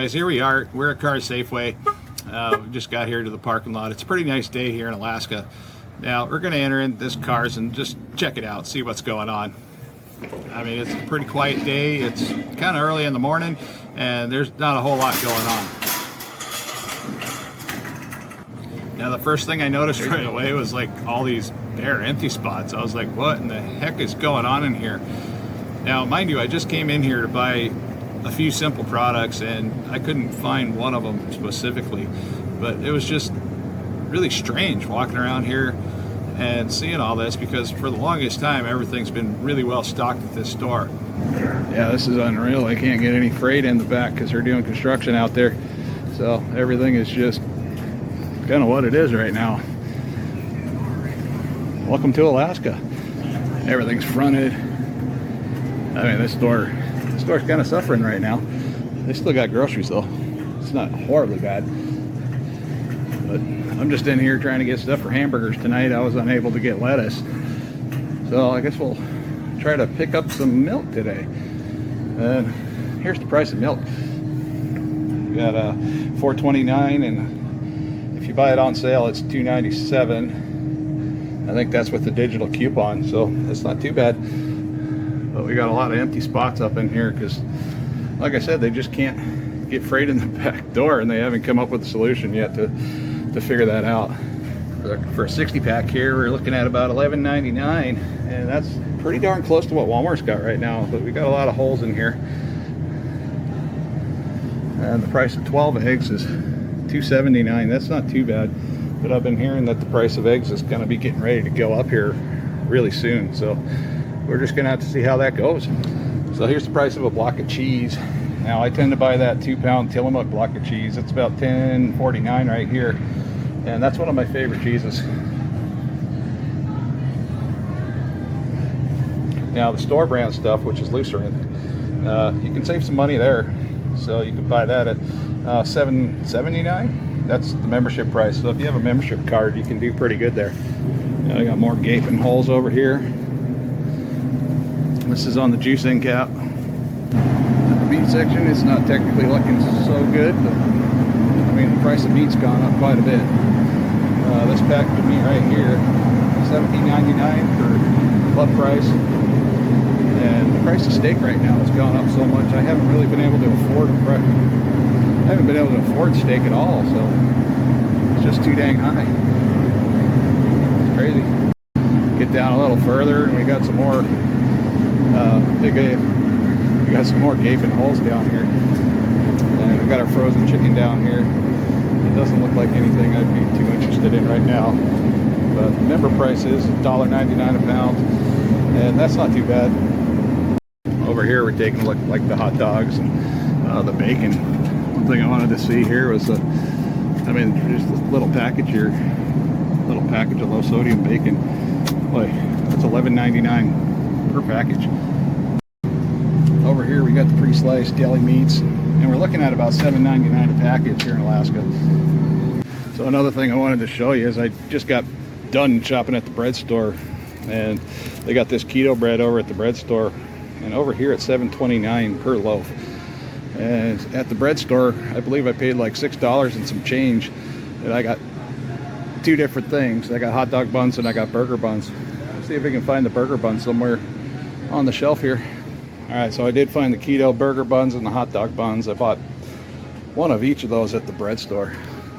anyways, here we are. We're at Carr Safeway. We just got here to the parking lot. It's a pretty nice day here in Alaska. Now we're going to enter in this Carr's and just check it out, see what's going on. I mean, it's a pretty quiet day. It's kind of early in the morning and there's not a whole lot going on. Now the first thing I noticed right away was like all these bare empty spots. I was like, what in the heck is going on in here? Now mind you, I just came in here to buy a few simple products and I couldn't find one of them specifically, but it was just really strange walking around here and seeing all this, because for the longest time everything's been really well stocked at this store. Yeah, this is unreal. I can't get any freight in the back because they're doing construction out there, so everything is just kind of what it is right now. Welcome to Alaska. Everything's fronted. I mean, this store's kind of suffering right now. They still got groceries though. It's not horribly bad. But I'm just in here trying to get stuff for hamburgers tonight. I was unable to get lettuce, so I guess we'll try to pick up some milk today. And here's the price of milk. We got $4.29, and if you buy it on sale, it's $2.97. I think that's with the digital coupon, so it's not too bad. But we got a lot of empty spots up in here because, like I said, they just can't get freight in the back door, and they haven't come up with a solution yet to figure that out. For a 60-pack here, we're looking at about $11.99, and that's pretty darn close to what Walmart's got right now, but we got a lot of holes in here. And the price of 12 eggs is $2.79. That's not too bad, but I've been hearing that the price of eggs is going to be getting ready to go up here really soon, so we're just gonna have to see how that goes. So here's the price of a block of cheese. Now I tend to buy that 2-pound Tillamook block of cheese. It's about $10.49 right here, and that's one of my favorite cheeses. Now the store brand stuff, which is Lucerne, you can save some money there. So you can buy that at $7.79. That's the membership price. So if you have a membership card, you can do pretty good there. Now I got more gaping holes over here. This is on the juice end cap. The meat section is not technically looking so good, but I mean the price of meat's gone up quite a bit. This package of meat right here, $17.99 for club price, and the price of steak right now has gone up so much I haven't really been able to afford steak at all, so it's just too dang high. It's crazy. Get down a little further and we got some more we got some more gaping holes down here, and we've got our frozen chicken down here. It doesn't look like anything I'd be too interested in right now, but the member price is $1.99 a pound, and that's not too bad. Over here we're taking a look like the hot dogs and the bacon. One thing I wanted to see here was I mean, just a little package here, little package of low sodium bacon. Boy, that's $11.99 per package. Over here we got the pre-sliced deli meats, and we're looking at about $7.99 a package here in Alaska. So another thing I wanted to show you is I just got done shopping at the bread store, and they got this keto bread over at the bread store, and over here it's $7.29 per loaf. And at the bread store, I believe I paid like $6 and some change, and I got two different things. I got hot dog buns and I got burger buns. Let's see if we can find the burger buns somewhere on the shelf here. Alright, so I did find the keto burger buns and the hot dog buns. I bought one of each of those at the bread store.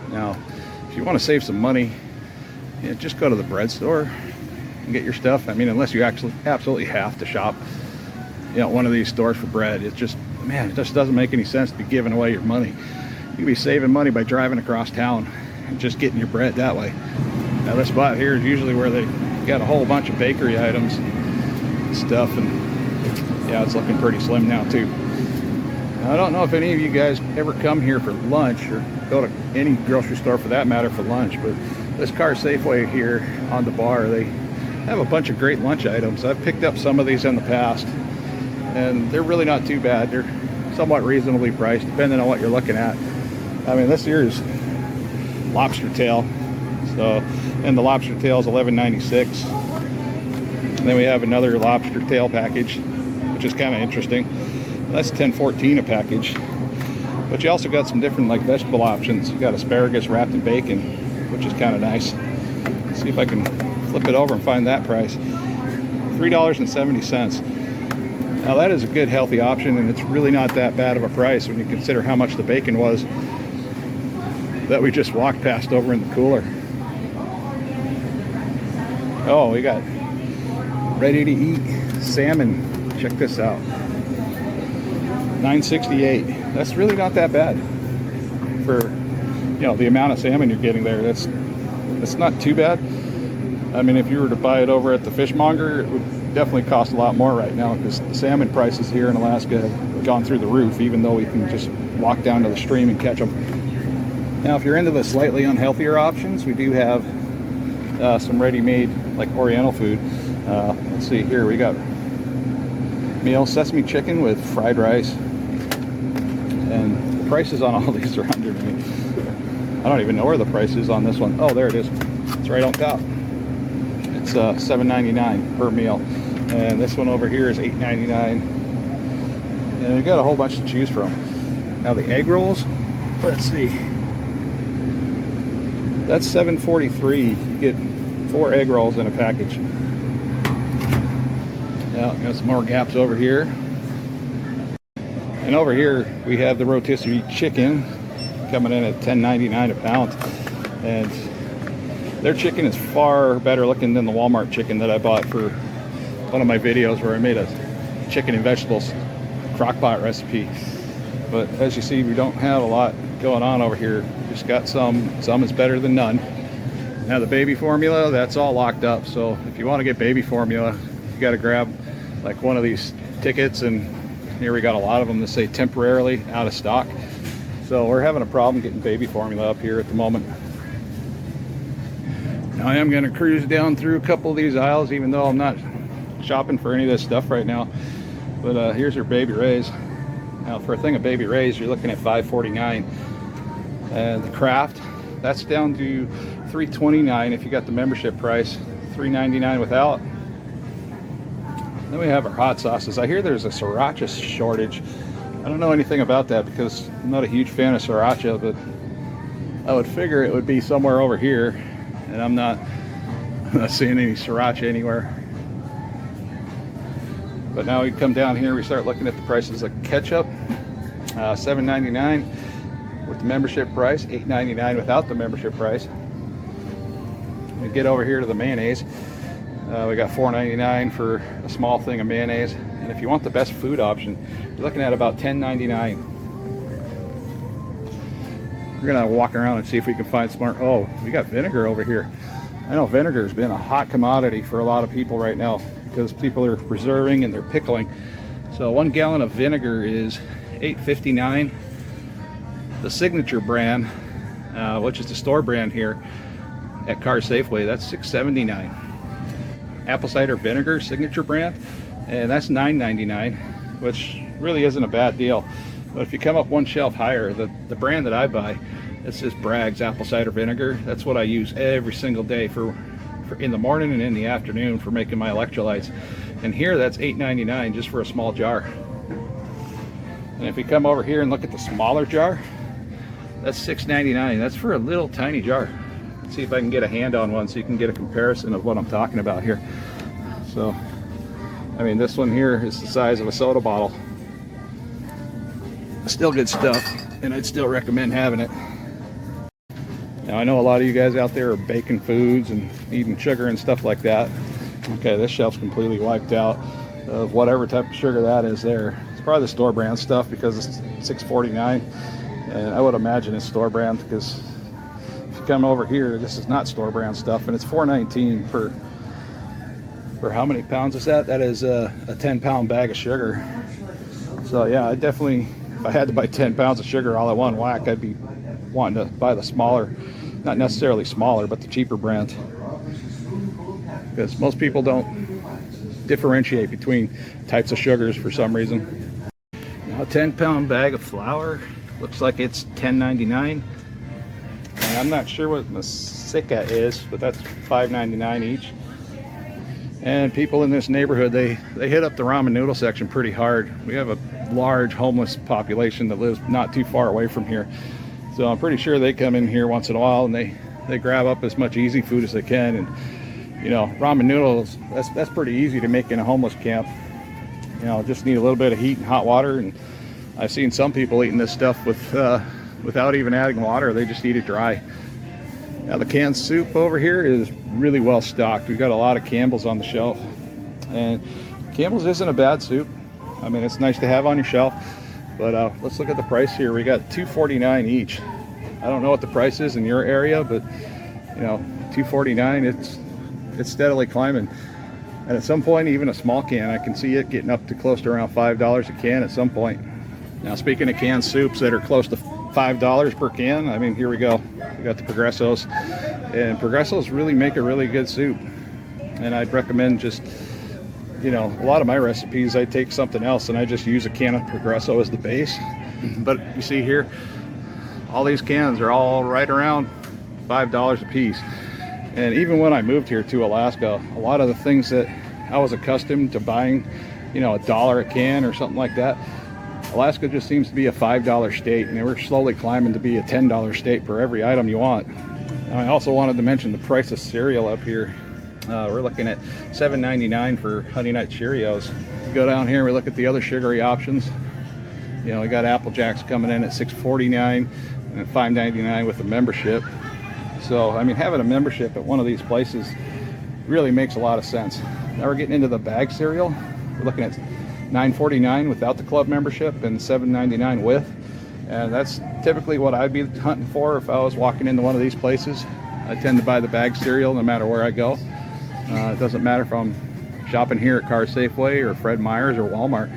Now, if you want to save some money, just go to the bread store and get your stuff. I mean, unless you actually absolutely have to shop, one of these stores for bread. It's just, man, it just doesn't make any sense to be giving away your money. You can be saving money by driving across town and just getting your bread that way. Now this spot here is usually where they got a whole bunch of bakery items and stuff, and yeah, it's looking pretty slim now too. Now, I don't know if any of you guys ever come here for lunch, or go to any grocery store for that matter for lunch, but this Carr Safeway here on the bar, they have a bunch of great lunch items. I've picked up some of these in the past, and they're really not too bad. They're somewhat reasonably priced depending on what you're looking at. I mean, this here is lobster tail, so, and the lobster tail is $11.96. And then we have another lobster tail package, which is kind of interesting. That's $10.14 a package. But you also got some different like vegetable options. You got asparagus wrapped in bacon, which is kind of nice. Let's see if I can flip it over and find that price. $3.70. Now that is a good healthy option, and it's really not that bad of a price when you consider how much the bacon was that we just walked past over in the cooler. Oh, we got ready to eat salmon. Check this out. $9.68. That's really not that bad for, you know, the amount of salmon you're getting there. That's not too bad. I mean, if you were to buy it over at the fishmonger, it would definitely cost a lot more right now, because the salmon prices here in Alaska have gone through the roof, even though we can just walk down to the stream and catch them. Now, if you're into the slightly unhealthier options, we do have some ready-made, like Oriental food. Let's see here, we got meal sesame chicken with fried rice, and the prices on all these are under me. I don't even know where the price is on this one. Oh, there it is. It's right on top. It's $7.99 per meal, and this one over here is $8.99. And we got a whole bunch to choose from. Now the egg rolls, let's see. That's $7.43. You get 4 egg rolls in a package. Now, got some more gaps over here. And over here, we have the rotisserie chicken coming in at $10.99 a pound. And their chicken is far better looking than the Walmart chicken that I bought for one of my videos where I made a chicken and vegetables crock pot recipe. But as you see, we don't have a lot going on over here. Just got some is better than none. Now the baby formula, that's all locked up. So if you want to get baby formula, you got to grab like one of these tickets, and here we got a lot of them that say temporarily out of stock. So we're having a problem getting baby formula up here at the moment. Now I am going to cruise down through a couple of these aisles, even though I'm not shopping for any of this stuff right now. But here's your Baby Ray's. Now for a thing of Baby Ray's, you're looking at $5.49. And the Kraft, that's down to $3.29 if you got the membership price, $3.99 without. Then we have our hot sauces. I hear there's a sriracha shortage. I don't know anything about that because I'm not a huge fan of sriracha, but I would figure it would be somewhere over here, and I'm not seeing any sriracha anywhere. But now we come down here, we start looking at the prices of ketchup. $7.99 with the membership price, $8.99 without the membership price. We get over here to the mayonnaise. We got $4.99 for a small thing of mayonnaise. And if you want the best food option, you're looking at about $10.99. We're gonna walk around and see if we can find smart. Oh, we got vinegar over here. I know vinegar has been a hot commodity for a lot of people right now because people are preserving and they're pickling. So 1 gallon of vinegar is $8.59. The Signature brand, which is the store brand here at Carr Safeway, that's $6.79. Apple cider vinegar, Signature brand, and that's $9.99, which really isn't a bad deal. But if you come up one shelf higher, the brand that I buy, it's just Bragg's apple cider vinegar. That's what I use every single day for in the morning and in the afternoon for making my electrolytes. And here that's $8.99 just for a small jar. And if you come over here and look at the smaller jar, that's $6.99. That's for a little tiny jar. Let's see if I can get a hand on one so you can get a comparison of what I'm talking about here. So, I mean, this one here is the size of a soda bottle. Still good stuff, and I'd still recommend having it. Now, I know a lot of you guys out there are baking foods and eating sugar and stuff like that. Okay, this shelf's completely wiped out of whatever type of sugar that is there. It's probably the store brand stuff because it's $6.49, and I would imagine it's store brand because if you come over here, this is not store brand stuff, and it's $4.19 for how many pounds is that? That is a 10-pound bag of sugar. So yeah, I definitely, if I had to buy 10 pounds of sugar all at one whack, I'd be wanting to buy the smaller, not necessarily smaller, but the cheaper brand. Because most people don't differentiate between types of sugars for some reason. Now a 10-pound bag of flour looks like it's $10.99. And I'm not sure what Masika is, but that's $5.99 each. And people in this neighborhood, they hit up the ramen noodle section pretty hard. We have a large homeless population that lives not too far away from here. So I'm pretty sure they come in here once in a while and they grab up as much easy food as they can. And you know, ramen noodles, that's pretty easy to make in a homeless camp. You know, just need a little bit of heat and hot water. And I've seen some people eating this stuff without even adding water. They just eat it dry. Now the canned soup over here is really well stocked. We've got a lot of Campbell's on the shelf, and Campbell's isn't a bad soup. I mean, it's nice to have on your shelf, but let's look at the price here. We got $2.49 each. I don't know what the price is in your area, but you know, $2.49, it's steadily climbing. And at some point, even a small can, I can see it getting up to close to around $5 a can at some point. Now, speaking of canned soups that are close to $5 per can, I mean, here we go. We got the Progressos, and Progressos really make a really good soup. And I'd recommend just, you know, a lot of my recipes, I take something else and I just use a can of Progresso as the base. But you see here, all these cans are all right around $5 a piece. And even when I moved here to Alaska, a lot of the things that I was accustomed to buying, you know, $1 a can or something like that, Alaska just seems to be a $5 state, and we're slowly climbing to be a $10 state for every item you want. And I also wanted to mention the price of cereal up here. We're looking at $7.99 for Honey Nut Cheerios. Go down here, we look at the other sugary options. You know, we got Apple Jacks coming in at $6.49 and at $5.99 with a membership. So, I mean, having a membership at one of these places really makes a lot of sense. Now we're getting into the bag cereal. We're looking at $9.49 without the club membership and $7.99 with. And that's typically what I'd be hunting for if I was walking into one of these places. I tend to buy the bag cereal no matter where I go. It doesn't matter if I'm shopping here at Carr, Safeway, or Fred Meyer's or Walmart.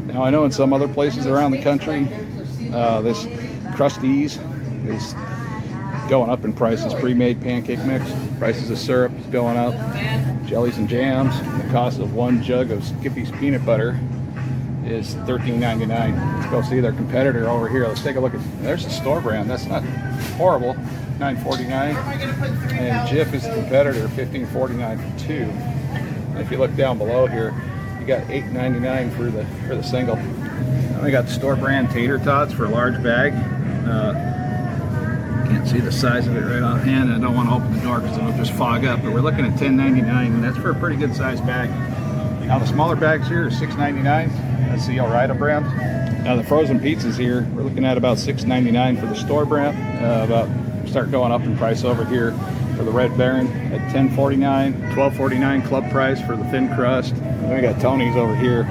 Now I know in some other places around the country, this Krusties is going up in prices. Pre-made pancake mix, prices of syrup is going up, jellies and jams. The cost of one jug of Skippy's peanut butter is $13.99. Let's go see their competitor over here. Let's take a look at, there's the store brand. That's not horrible, $9.49. And Jif is the competitor, $15.49 for two. And if you look down below here, you got $8.99 for the single. And we got the store brand tater tots for a large bag. Can't see the size of it right offhand. I don't want to open the door because it'll just fog up, but we're looking at $10.99, and that's for a pretty good sized bag. Now the smaller bags here are $6.99. That's the Ore-Ida brand. Now the frozen pizzas here, we're looking at about $6.99 for the store brand. About start going up in price over here for the Red Baron at $10.49, $12.49 club price for the thin crust. And we got Tony's over here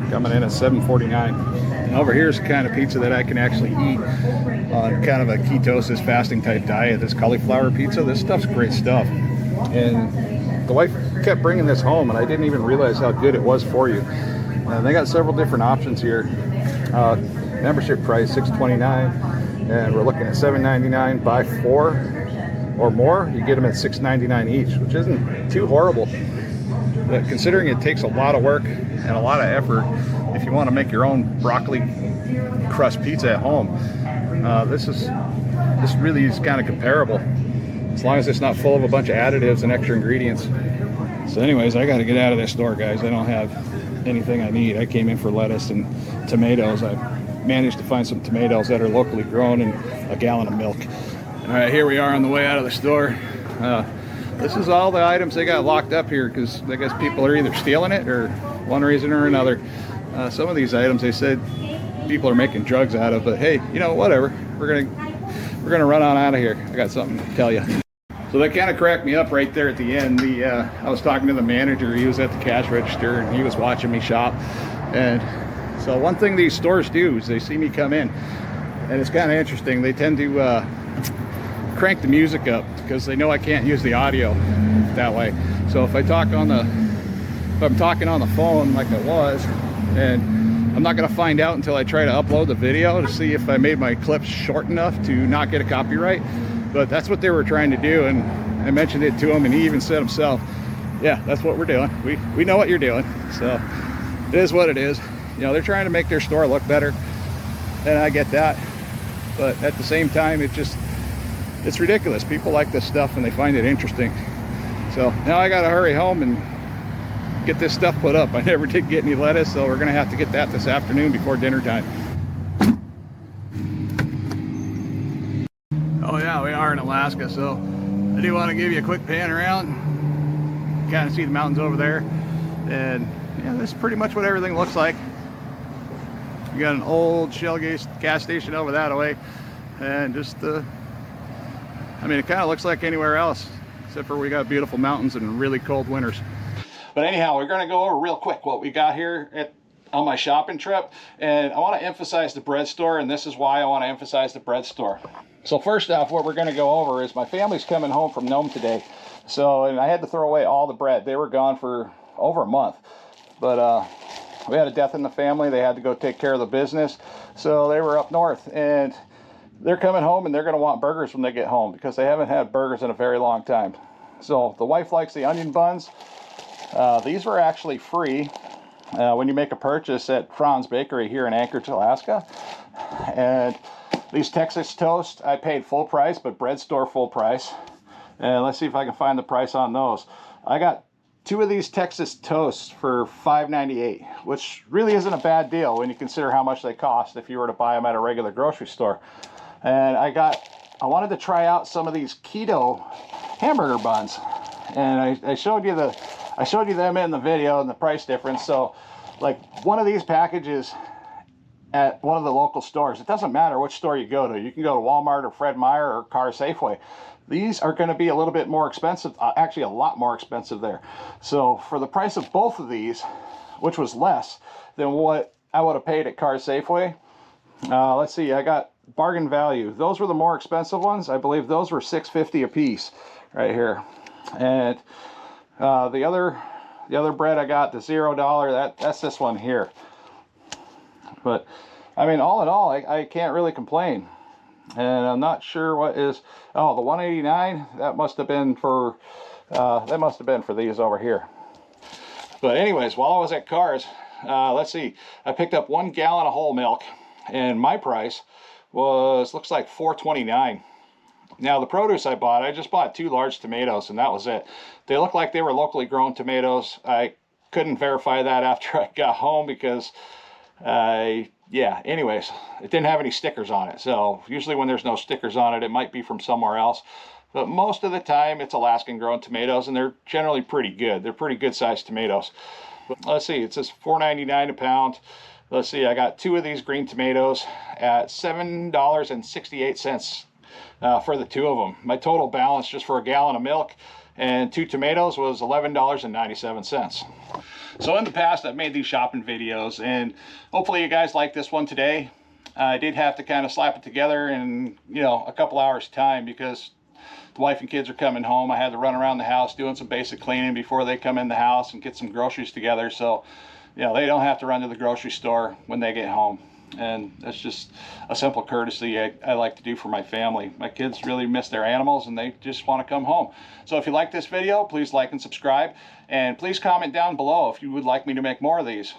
coming in at $7.49. And over here is the kind of pizza that I can actually eat on kind of a ketosis fasting type diet. This cauliflower pizza, this stuff's great stuff. And the wife kept bringing this home, and I didn't even realize how good it was for you. They got several different options here. Membership price $6.29, and we're looking at $7.99. Buy 4 or more, you get them at $6.99 each, which isn't too horrible. But considering it takes a lot of work and a lot of effort, if you want to make your own broccoli crust pizza at home, this really is kind of comparable, as long as it's not full of a bunch of additives and extra ingredients. So anyways, I got to get out of this store, guys. I don't have anything I need. I came in for lettuce and tomatoes. I managed to find some tomatoes that are locally grown and a gallon of milk. All right, here we are on the way out of the store. This is all the items they got locked up here because I guess people are either stealing it or one reason or another. Some of these items they said people are making drugs out of, but hey, you know, whatever. We're gonna run on out of here. I got something to tell you. So that kind of cracked me up right there at the end. I was talking to the manager. He was at the cash register and he was watching me shop. And so one thing these stores do is they see me come in, and it's kind of interesting. They tend to crank the music up because they know I can't use the audio that way. So if I'm talking on the phone like I was, and I'm not going to find out until I try to upload the video to see if I made my clips short enough to not get a copyright. But that's what they were trying to do, and I mentioned it to him, and he even said himself, yeah, that's what we're doing. We know what you're doing. So it is what it is. You know, they're trying to make their store look better, and I get that. But at the same time, it's ridiculous. People like this stuff and they find it interesting. So now I got to hurry home and get this stuff put up. I never did get any lettuce, so we're gonna have to get that this afternoon before dinner time. Oh yeah, we are in Alaska, so I do want to give you a quick pan around. Kind of see the mountains over there, and yeah, this is pretty much what everything looks like. You got an old Shell gas station over that way, and just I mean, it kind of looks like anywhere else, except for we got beautiful mountains and really cold winters. But anyhow, we're going to go over real quick what we got here on my shopping trip, and I want to emphasize the bread store, and this is why I want to emphasize the bread store. So first off, what we're going to go over is my family's coming home from Nome today, and I had to throw away all the bread. They were gone for over a month, but we had a death in the family. They had to go take care of the business, so they were up north, and they're coming home, and they're going to want burgers when they get home because they haven't had burgers in a very long time. So the wife likes the onion buns. These were actually free when you make a purchase at Fran's Bakery here in Anchorage, Alaska. And these Texas toast, I paid full price, but bread store full price. And let's see if I can find the price on those. I got 2 of these Texas toasts for $5.98, which really isn't a bad deal when you consider how much they cost if you were to buy them at a regular grocery store. And I wanted to try out some of these keto hamburger buns, and I showed you them in the video and the price difference. So like one of these packages at one of the local stores, it doesn't matter which store you go to, you can go to Walmart or Fred Meyer or Carr Safeway, these are going to be a little bit more expensive, actually a lot more expensive there. So for the price of both of these, which was less than what I would have paid at Carr Safeway, let's see, I got bargain value. Those were the more expensive ones. I believe those were $6.50 a piece right here. And the other bread I got, the $0, that's this one here. But I mean, all in all, I can't really complain. And I'm not sure what is, oh, the $1.89, that must have been for these over here. But anyways, while I was at Carr's, let's see, I picked up 1 gallon of whole milk, and my price looks like $4.29. Now the produce I just bought 2 large tomatoes, and that was it. They look like they were locally grown tomatoes. I couldn't verify that after I got home because yeah, anyways, it didn't have any stickers on it. So usually when there's no stickers on it, it might be from somewhere else. But most of the time it's Alaskan grown tomatoes, and they're generally pretty good. They're pretty good sized tomatoes. But let's see, it says $4.99 a pound. Let's see, I got 2 of these green tomatoes at $7.68 for the 2 of them. My total balance just for a gallon of milk and 2 tomatoes was $11.97. So in the past, I've made these shopping videos, and hopefully you guys like this one today. I did have to kind of slap it together in, a couple hours time because the wife and kids are coming home. I had to run around the house doing some basic cleaning before they come in the house and get some groceries together. So, they don't have to run to the grocery store when they get home. And that's just a simple courtesy I like to do for my family. My kids really miss their animals, and they just want to come home. So if you like this video, please like and subscribe, and please comment down below if you would like me to make more of these.